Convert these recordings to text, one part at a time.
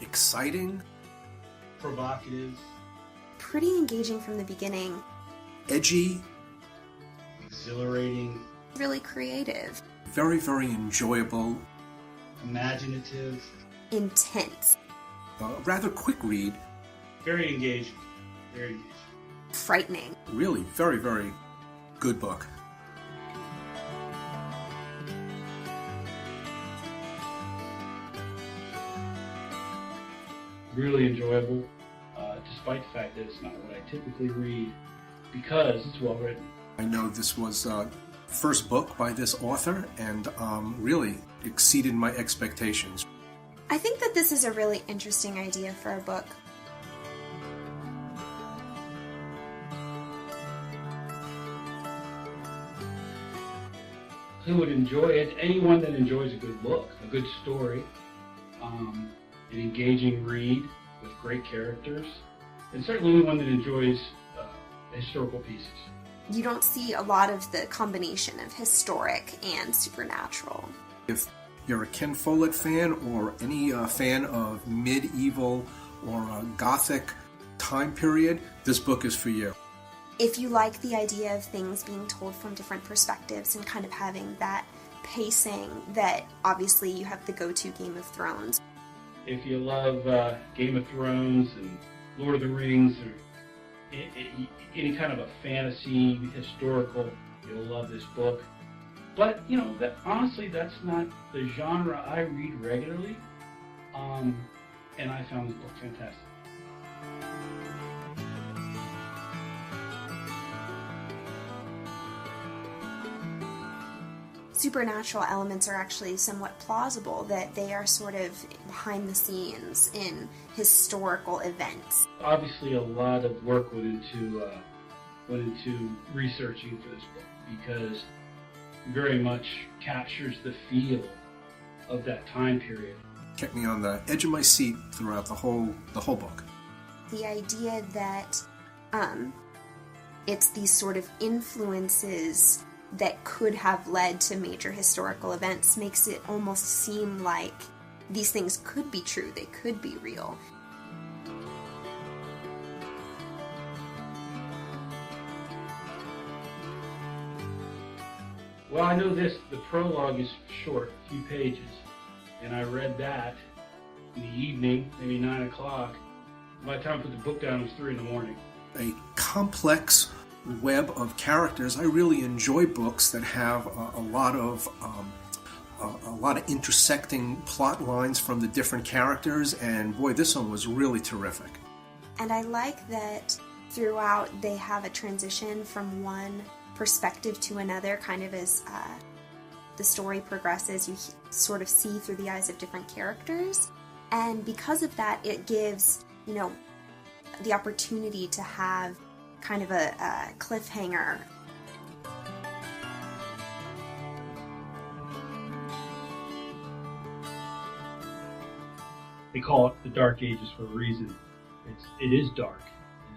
exciting, provocative, pretty engaging from the beginning, edgy, exhilarating, really creative, very, very enjoyable, imaginative, intense, rather quick read, very engaging, very engaging, frightening. Really, very, very good book. Really enjoyable, despite the fact that it's not what I typically read, because it's well written. I know this was first book by this author, and really exceeded my expectations. I think that this is a really interesting idea for a book. Who would enjoy it? Anyone that enjoys a good book, a good story, an engaging read with great characters, and certainly anyone that enjoys historical pieces. You don't see a lot of the combination of historic and supernatural. If you're a Ken Follett fan or any fan of medieval or Gothic time period, this book is for you. If you like the idea of things being told from different perspectives and kind of having that pacing that obviously you have the go-to Game of Thrones. If you love Game of Thrones and Lord of the Rings or any kind of a fantasy, historical, you'll love this book. But, you know, honestly, that's not the genre I read regularly, and I found this book fantastic. Supernatural elements are actually somewhat plausible, that they are sort of behind the scenes in historical events. Obviously, a lot of work went into researching for this book, because it very much captures the feel of that time period. Kept me on the edge of my seat throughout the whole book. The idea that it's these sort of influences that could have led to major historical events makes it almost seem like these things could be true, they could be real. Well, I know this, the prologue is short, a few pages, and I read that in the evening, maybe 9 o'clock. By the time I put the book down, it was 3 in the morning. A complex web of characters. I really enjoy books that have a lot of intersecting plot lines from the different characters, and boy, this one was really terrific. And I like that throughout they have a transition from one perspective to another, kind of as the story progresses. You sort of see through the eyes of different characters, and because of that, it gives, you know, the opportunity to have kind of a cliffhanger. They call it the Dark Ages for a reason. It is dark,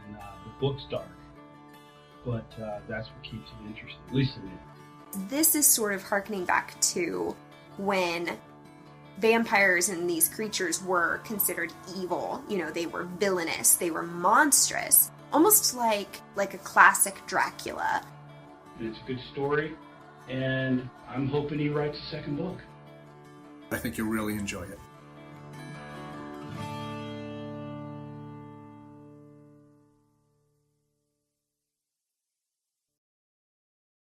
and the book's dark, but that's what keeps it interesting, at least to me. This is sort of harkening back to when vampires and these creatures were considered evil. You know, they were villainous, they were monstrous. Almost like a classic Dracula. It's a good story, and I'm hoping he writes a second book. I think you'll really enjoy it.